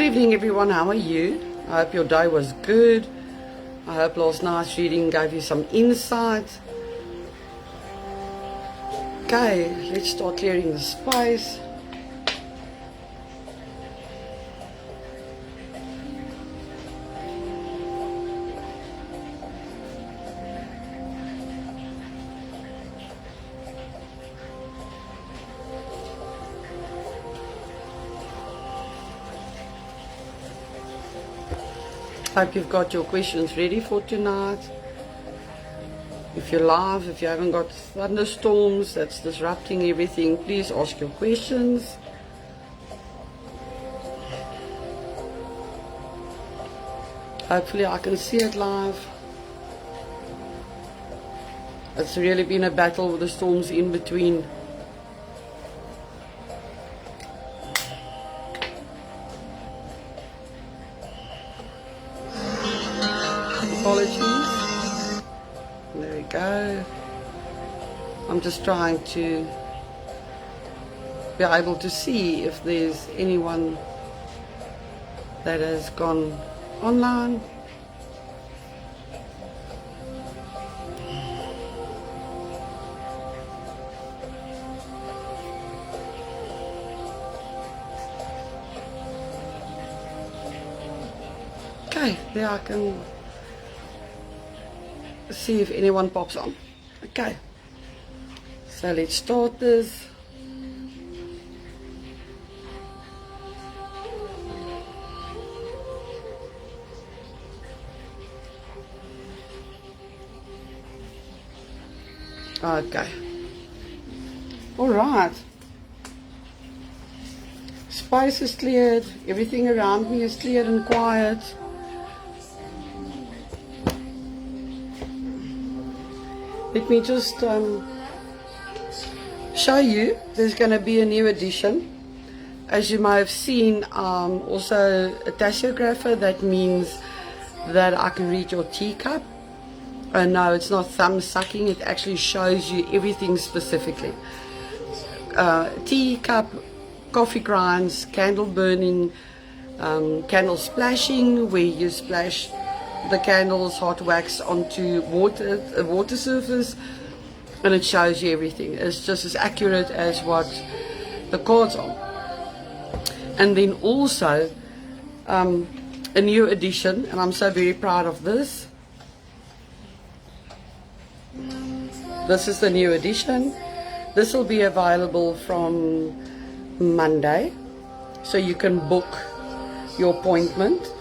evening everyone, how are you? I hope your day was good. I hope last night's reading gave you some insight. Okay, let's start clearing the space. Hope you've got your questions ready for tonight. If you're live, if you haven't got thunderstorms that's disrupting everything, please ask your questions. Hopefully I can see it live. It's really been a battle with the storms in between. Apologies. There we go. I'm just trying to be able to see if there's anyone that has gone online. Okay, there I can see if anyone pops on. Okay, so let's start this. Okay, all right, space is cleared, everything around me is clear and quiet. Let me just show you, there's going to be a new edition. As you may have seen, also a tasseographer. That means that I can read your teacup. No, it's not thumb sucking, it actually shows you everything specifically. Teacup, coffee grinds, candle burning, candle splashing, where you splash the candle's hot wax onto a water surface, and it shows you everything. It's just as accurate as what the cards are. And then also a new edition, and I'm so very proud of this. This is the new edition. This will be available from Monday, so you can book your appointment.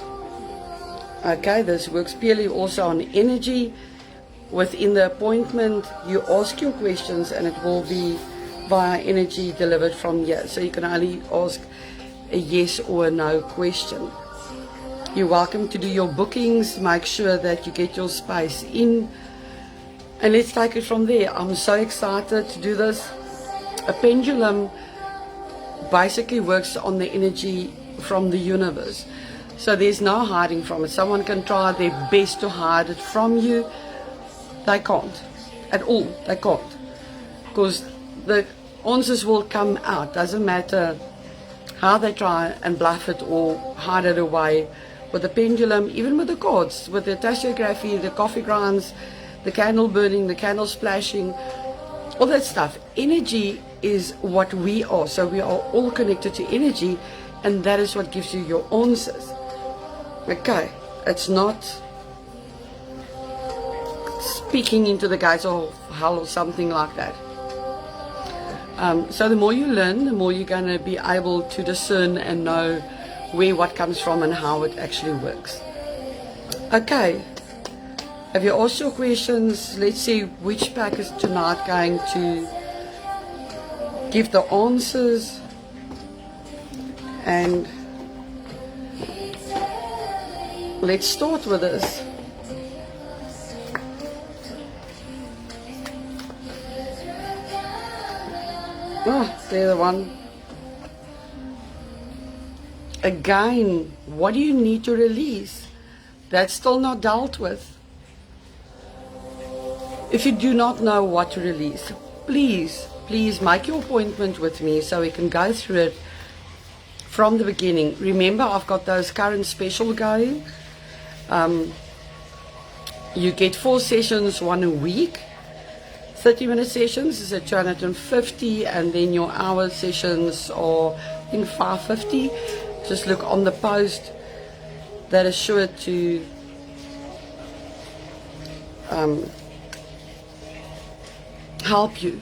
Okay, this works purely also on energy. Within the appointment, you ask your questions and it will be via energy delivered from here. So you can only ask a yes or a no question. You're welcome to do your bookings. Make sure that you get your space in. And let's take it from there. I'm so excited to do this. A pendulum basically works on the energy from the universe. So there's no hiding from it. Someone can try their best to hide it from you. They can't. At all. They can't. Because the answers will come out. Doesn't matter how they try and bluff it or hide it away. With the pendulum, even with the cards, with the tasseography, the coffee grinds, the candle burning, the candle splashing, all that stuff. Energy is what we are. So we are all connected to energy, and that is what gives you your answers. Okay, it's not speaking into the gates of hell or something like that. So the more you learn, the more you're going to be able to discern and know where what comes from and how it actually works. Okay, have you asked your questions? Let's see which pack is tonight going to give the answers. And let's start with this. Oh, there's the one. Again, what do you need to release? That's still not dealt with. If you do not know what to release, please make your appointment with me so we can go through it from the beginning. Remember, I've got those current special going. You get 4 sessions, 1 a week. 30-minute sessions is at 250, and then your hour sessions are, I think, 550. Just look on the post. That is sure to help you.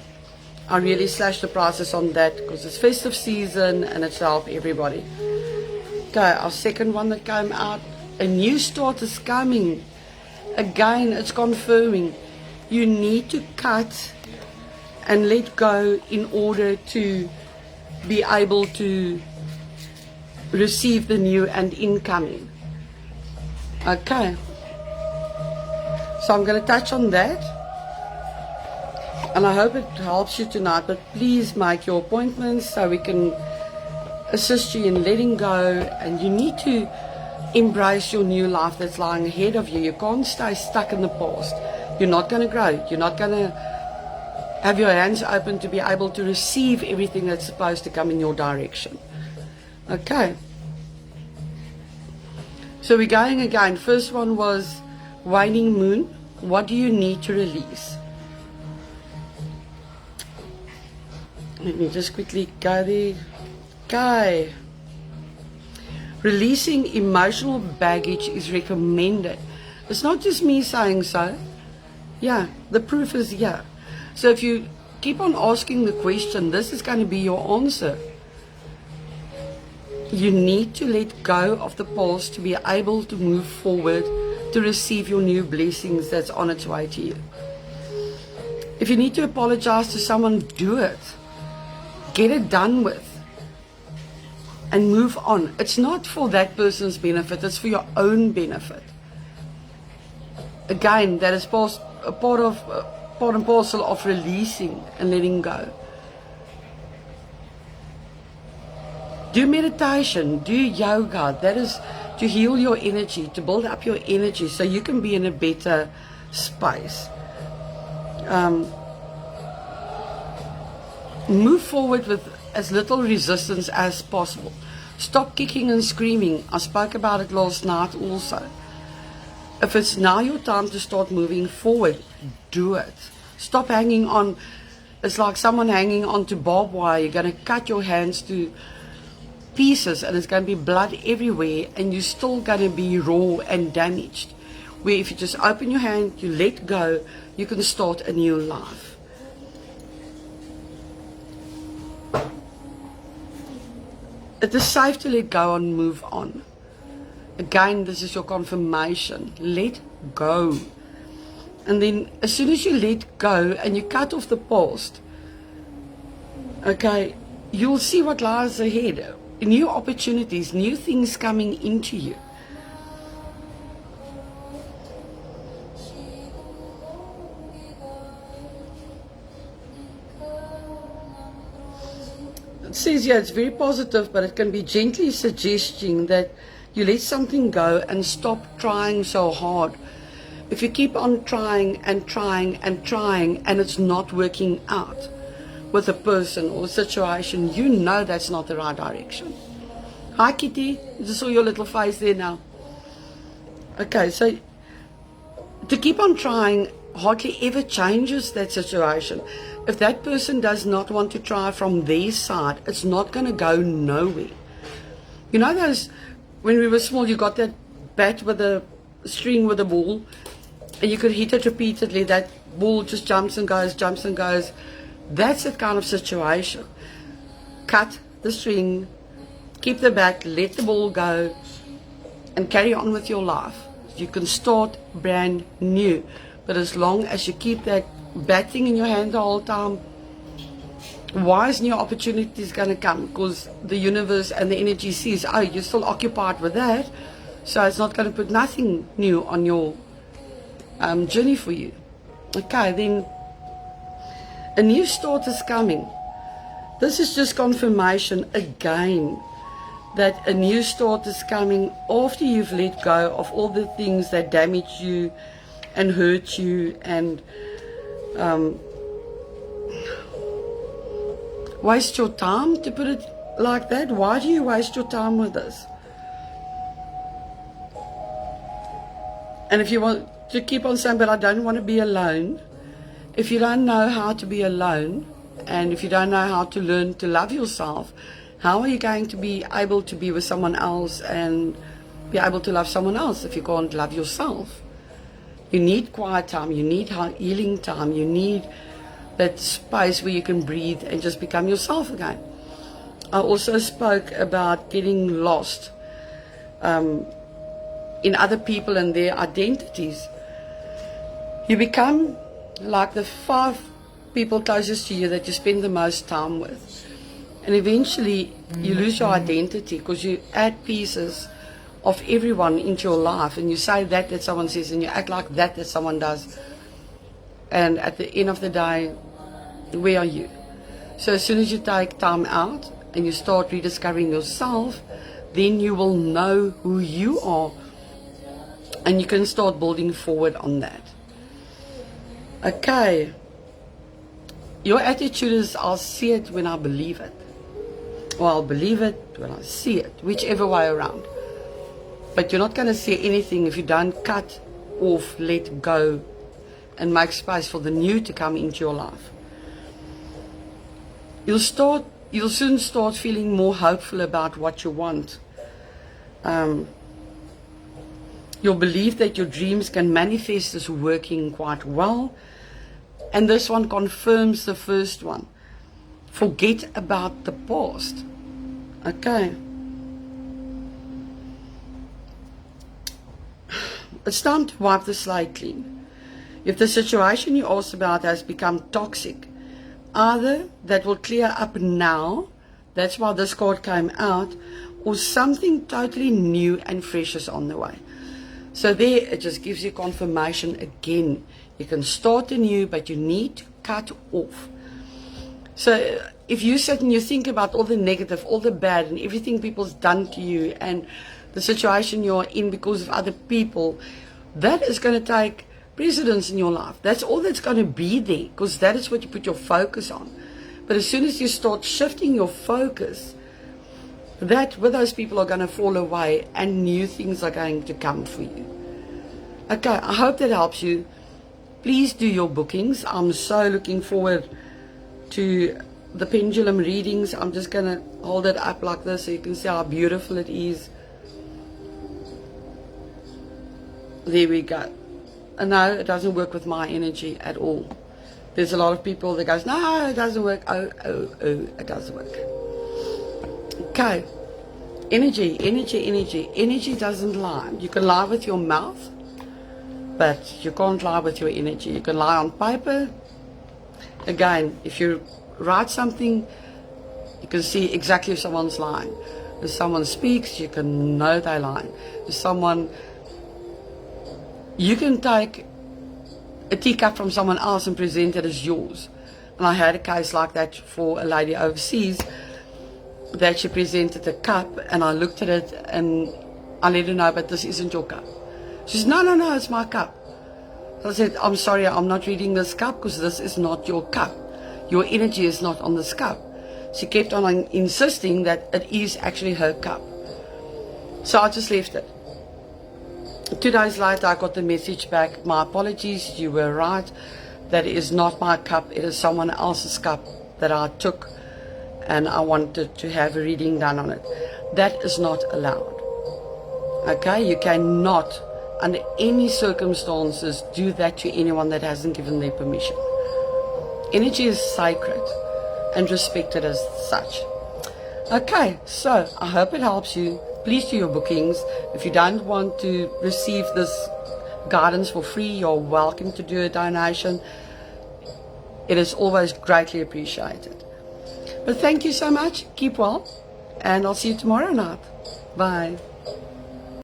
I really slashed the prices on that because it's festive season and it's to help everybody. Okay, our second one that came out, a new start is coming. Again, it's confirming you need to cut and let go in order to be able to receive the new and incoming. Okay, so I'm going to touch on that, and I hope it helps you tonight. But please make your appointments so we can assist you in letting go. And you need to embrace your new life that's lying ahead of you. You can't stay stuck in the past. You're not going to grow. You're not going to have your hands open to be able to receive everything that's supposed to come in your direction. Okay, so we're going again. First one was waning moon. What do you need to release? Let me just quickly go there. Okay. Releasing emotional baggage is recommended. It's not just me saying so. Yeah, the proof is here. So if you keep on asking the question, this is going to be your answer. You need to let go of the past to be able to move forward, to receive your new blessings that's on its way to you. If you need to apologize to someone, do it. Get it done with. And move on. It's not for that person's benefit, it's for your own benefit. Again, that is part and parcel of releasing and letting go. Do meditation, do yoga. That is to heal your energy, to build up your energy so you can be in a better space. Move forward with as little resistance as possible. Stop kicking and screaming. I spoke about it last night also. If it's now your time to start moving forward, do it. Stop hanging on. It's like someone hanging on to barbed wire. You're going to cut your hands to pieces and it's going to be blood everywhere, and you're still going to be raw and damaged. Where if you just open your hand, you let go, you can start a new life. It is safe to let go and move on. Again, this is your confirmation. Let go. And then as soon as you let go and you cut off the past, okay, you'll see what lies ahead. New opportunities, new things coming into you. It says here it's very positive, but it can be gently suggesting that you let something go and stop trying so hard. If you keep on trying and trying and trying and it's not working out with a person or a situation, you know that's not the right direction. Hi Kitty, I just saw your little face there now. Okay, so to keep on trying hardly ever changes that situation. If that person does not want to try from their side, it's not going to go nowhere. You know those, when we were small, you got that bat with a string with a ball, and you could hit it repeatedly, that ball just jumps and goes, jumps and goes. That's that kind of situation. Cut the string, keep the bat, let the ball go, and carry on with your life. You can start brand new. But as long as you keep that bad thing in your hand the whole time, why is new opportunities going to come? Because the universe and the energy sees, oh, you're still occupied with that, so it's not going to put nothing new on your journey for you. Okay, then a new start is coming. This is just confirmation again that a new start is coming after you've let go of all the things that damage you and hurt you and waste your time, to put it like that, why do you waste your time with this? And if you want to keep on saying, but I don't want to be alone, if you don't know how to be alone, and if you don't know how to learn to love yourself, how are you going to be able to be with someone else and be able to love someone else if you can't love yourself? You need quiet time, you need healing time, you need that space where you can breathe and just become yourself again. I also spoke about getting lost in other people and their identities. You become like the 5 people closest to you that you spend the most time with. And eventually you lose your identity because you add pieces of everyone into your life, and you say that someone says, and you act like that someone does. And at the end of the day, where are you? So as soon as you take time out and you start rediscovering yourself, then you will know who you are, and you can start building forward on that. Okay. Your attitude is, I'll see it when I believe it. Or I'll believe it when I see it, whichever way around. But you're not going to see anything if you don't cut off, let go, and make space for the new to come into your life. You'll soon start feeling more hopeful about what you want. You'll believe that your dreams can manifest is working quite well. And this one confirms the first one. Forget about the past. Okay. It's time to wipe the slate clean. If the situation you asked about has become toxic, either that will clear up now, that's why this card came out, or something totally new and fresh is on the way. So there, it just gives you confirmation again. You can start anew, but you need to cut off. So if you sit and you think about all the negative, all the bad, and everything people's done to you, and the situation you're in because of other people, that is going to take precedence in your life. That's all that's going to be there, because that is what you put your focus on. But as soon as you start shifting your focus, that with those people are going to fall away and new things are going to come for you. Okay, I hope that helps you. Please do your bookings. I'm so looking forward to the pendulum readings. I'm just going to hold it up like this so you can see how beautiful it is. There we go. And no, it doesn't work with my energy at all. There's a lot of people that goes, no, it doesn't work. Oh, it does work. Okay. Energy. Energy doesn't lie. You can lie with your mouth, but you can't lie with your energy. You can lie on paper. Again, if you write something, you can see exactly if someone's lying. If someone speaks, you can know they're lying. If someone, you can take a teacup from someone else and present it as yours. And I had a case like that for a lady overseas, that she presented a cup, and I looked at it and I let her know, but this isn't your cup. She says, no, it's my cup. So I said, I'm sorry, I'm not reading this cup because this is not your cup. Your energy is not on this cup. She kept on insisting that it is actually her cup. So I just left it. 2 days later, I got the message back, my apologies, you were right. That is not my cup, it is someone else's cup that I took, and I wanted to have a reading done on it. That is not allowed. Okay, you cannot, under any circumstances, do that to anyone that hasn't given their permission. Energy is sacred and respected as such. Okay, so I hope it helps you. Please do your bookings. If you don't want to receive this guidance for free, you're welcome to do a donation. It is always greatly appreciated. But thank you so much. Keep well. And I'll see you tomorrow night. Bye.